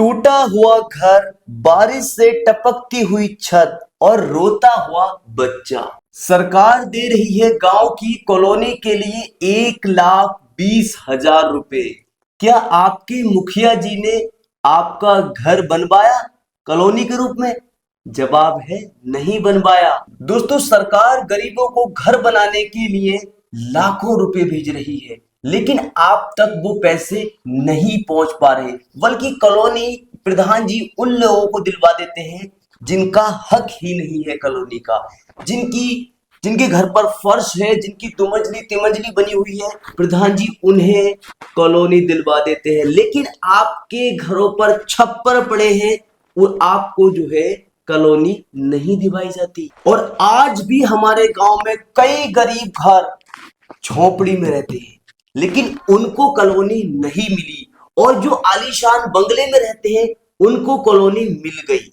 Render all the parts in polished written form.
टूटा हुआ घर, बारिश से टपकती हुई छत और रोता हुआ बच्चा। सरकार दे रही है गांव की कॉलोनी के लिए 1,20,000 रुपए। क्या आपके मुखिया जी ने आपका घर बनवाया कॉलोनी के रूप में? जवाब है नहीं बनवाया। दोस्तों, सरकार गरीबों को घर बनाने के लिए लाखों रुपए भेज रही है, लेकिन आप तक वो पैसे नहीं पहुंच पा रहे, बल्कि कॉलोनी प्रधान जी उन लोगों को दिलवा देते हैं जिनका हक ही नहीं है कॉलोनी का, जिनके घर पर फर्श है, जिनकी दुमंजली तिमंजली बनी हुई है, प्रधान जी उन्हें कॉलोनी दिलवा देते हैं। लेकिन आपके घरों पर छप्पर पड़े हैं, वो आपको जो है कॉलोनी नहीं दिलवाई जाती। और आज भी हमारे गांव में कई गरीब घर झोपड़ी में रहते हैं, लेकिन उनको कॉलोनी नहीं मिली, और जो आलीशान बंगले में रहते हैं उनको कॉलोनी मिल गई।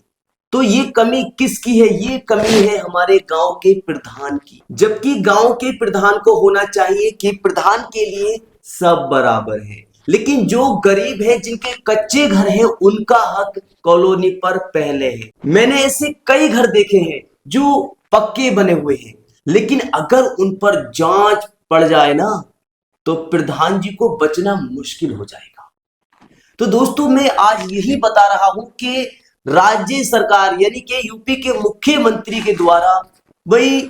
तो ये कमी किसकी है? ये कमी है हमारे गांव के प्रधान की। जबकि गांव के प्रधान को होना चाहिए कि प्रधान के लिए सब बराबर है, लेकिन जो गरीब है, जिनके कच्चे घर हैं, उनका हक कॉलोनी पर पहले है। मैंने ऐसे कई घर देखे हैं जो पक्के बने हुए हैं, लेकिन अगर उन पर जांच पड़ जाए ना, तो प्रधान जी को बचना मुश्किल हो जाएगा। तो दोस्तों, मैं आज यही बता रहा हूं कि राज्य सरकार यानी कि यूपी के मुख्यमंत्री के द्वारा वही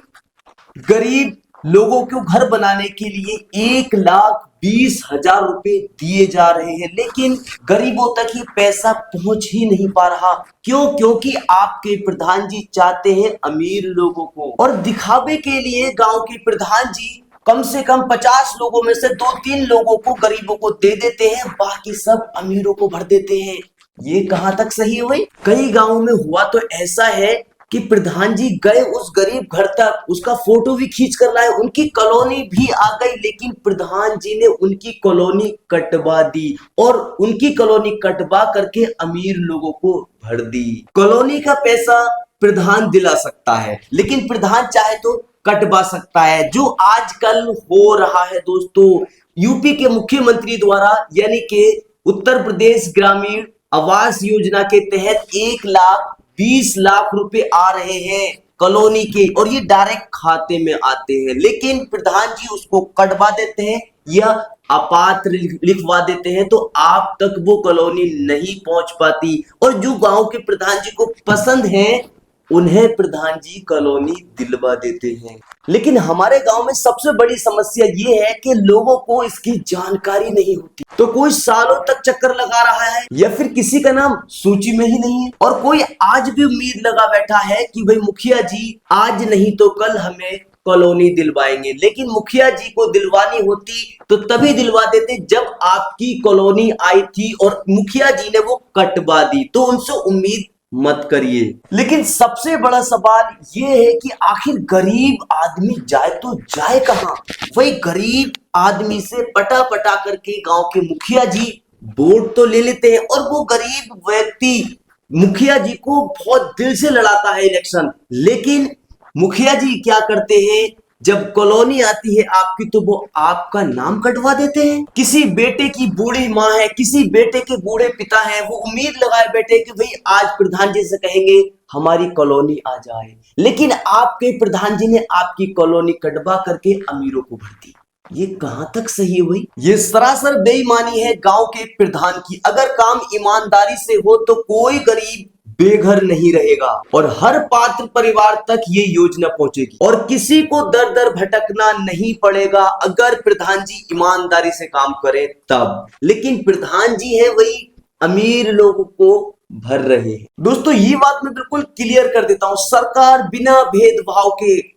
गरीब लोगों को घर बनाने के लिए 1,20,000 रुपए दिए जा रहे हैं, लेकिन गरीबों तक ये पैसा पहुंच ही नहीं पा रहा। क्यों? क्योंकि आपके प्रधान जी चाहते हैं अमीर लोगों को, और दिखावे के लिए गांव के प्रधान जी कम से कम 50 लोगों में से 2-3 लोगों को, गरीबों को दे देते हैं, बाकी सब अमीरों को भर देते हैं। ये कहां तक सही है भाई? कई गांवों में हुआ तो ऐसा है कि प्रधान जी गए उस गरीब घर तक, उसका फोटो भी खींच कर लाए, उनकी कॉलोनी भी आ गई, लेकिन प्रधान जी ने उनकी कॉलोनी कटवा दी, और उनकी कॉलोनी कटवा करके अमीर लोगों को भर दी। कॉलोनी का पैसा प्रधान दिला सकता है, लेकिन प्रधान चाहे तो कटवा सकता है, जो आजकल हो रहा है दोस्तों। यूपी के मुख्यमंत्री द्वारा यानी कि उत्तर प्रदेश ग्रामीण आवास योजना के तहत 1,20,00,000 रुपए आ रहे हैं कॉलोनी के, और ये डायरेक्ट खाते में आते हैं, लेकिन प्रधान जी उसको कटवा देते हैं या अपात्र लिखवा देते हैं, तो आप तक वो कॉलोनी नहीं पहुंच पाती। और जो गांव के प्रधान जी को पसंद है, उन्हें प्रधान जी कॉलोनी दिलवा देते हैं। लेकिन हमारे गांव में सबसे बड़ी समस्या ये है कि लोगों को इसकी जानकारी नहीं होती, तो कोई सालों तक चक्कर लगा रहा है, या फिर किसी का नाम सूची में ही नहीं है, और कोई आज भी उम्मीद लगा बैठा है कि भाई मुखिया जी आज नहीं तो कल हमें कॉलोनी दिलवाएंगे। लेकिन मुखिया जी को दिलवानी होती तो तभी दिलवा देते जब आपकी कॉलोनी आई थी और मुखिया जी ने वो कटवा दी, तो उनसे उम्मीद मत करिए। लेकिन सबसे बड़ा सवाल ये है कि आखिर गरीब आदमी जाए तो जाए कहां? वही गरीब आदमी से पटा पटा करके गांव के मुखिया जी वोट तो ले लेते हैं, और वो गरीब व्यक्ति मुखिया जी को बहुत दिल से लड़ाता है इलेक्शन, लेकिन मुखिया जी क्या करते हैं, जब कॉलोनी आती है आपकी, तो वो आपका नाम कटवा देते हैं। किसी बेटे की बूढ़ी माँ है, किसी बेटे के बूढ़े पिता है, वो उम्मीद लगाए बैठे कि भाई आज प्रधान जी से कहेंगे हमारी कॉलोनी आ जाए, लेकिन आपके प्रधान जी ने आपकी कॉलोनी कटवा करके अमीरों को भर दी। ये कहां तक सही है भाई? ये सरासर बेईमानी है गांव के प्रधान की। अगर काम ईमानदारी से हो तो कोई गरीब बेघर नहीं रहेगा, और हर पात्र परिवार तक ये योजना पहुंचेगी, और किसी को दर दर भटकना नहीं पड़ेगा अगर प्रधान जी ईमानदारी से काम करें तब। लेकिन प्रधान जी है वही अमीर लोगों को भर रहे हैं। दोस्तों, ये बात मैं बिल्कुल क्लियर कर देता हूं, सरकार बिना भेदभाव के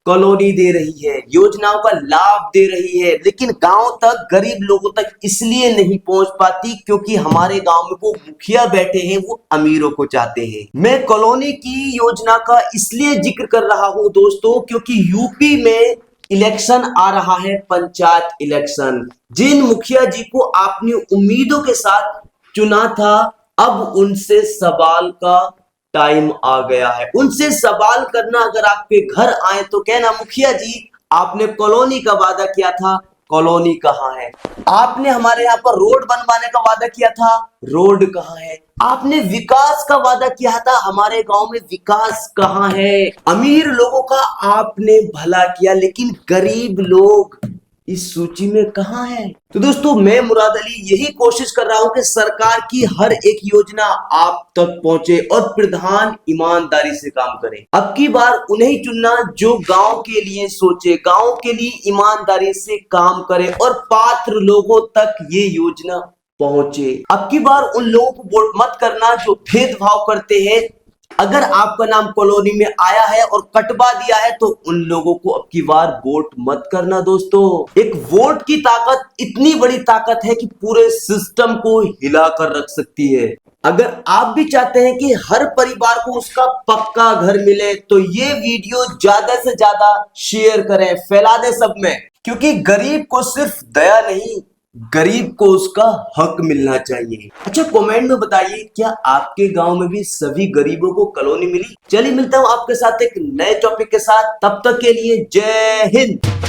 कॉलोनी दे रही है, योजनाओं का लाभ दे रही है, लेकिन गांव तक, गरीब लोगों तक इसलिए नहीं पहुंच पाती क्योंकि हमारे गांव में वो मुखिया बैठे हैं, वो अमीरों को चाहते हैं। मैं कॉलोनी की योजना का इसलिए जिक्र कर रहा हूं दोस्तों, क्योंकि यूपी में इलेक्शन आ रहा है, पंचायत इलेक्शन। जिन मुखिया जी को आपने उम्मीदों के साथ चुना था, अब उनसे सवाल का टाइम आ गया है। उनसे सवाल करना, अगर आपके घर आए तो कहना मुखिया जी आपने कॉलोनी का वादा किया था, कॉलोनी कहाँ है? आपने हमारे यहाँ पर रोड बनवाने का वादा किया था, रोड कहाँ है? आपने विकास का वादा किया था, हमारे गांव में विकास कहाँ है? अमीर लोगों का आपने भला किया, लेकिन गरीब लोग इस सूची में कहाँ है? तो दोस्तों, मैं मुराद अली यही कोशिश कर रहा हूं कि सरकार की हर एक योजना आप तक पहुंचे और प्रधान ईमानदारी से काम करे। अब की बार उन्हें चुनना जो गांव के लिए सोचे, गांव के लिए ईमानदारी से काम करे और पात्र लोगों तक ये योजना पहुंचे। अब की बार उन लोगों को वोट मत करना जो भेदभाव करते हैं। अगर आपका नाम कॉलोनी में आया है और कटवा दिया है तो उन लोगों को अब की बार वोट मत करना। दोस्तों, एक वोट की ताकत इतनी बड़ी ताकत है कि पूरे सिस्टम को हिला कर रख सकती है। अगर आप भी चाहते हैं कि हर परिवार को उसका पक्का घर मिले तो ये वीडियो ज्यादा से ज्यादा शेयर करें, फैला दें सब में, क्योंकि गरीब को सिर्फ दया नहीं, गरीब को उसका हक मिलना चाहिए। अच्छा, कमेंट में बताइए, क्या आपके गांव में भी सभी गरीबों को कॉलोनी मिली? चलिए मिलता हूं आपके साथ एक नए टॉपिक के साथ, तब तक के लिए जय हिंद।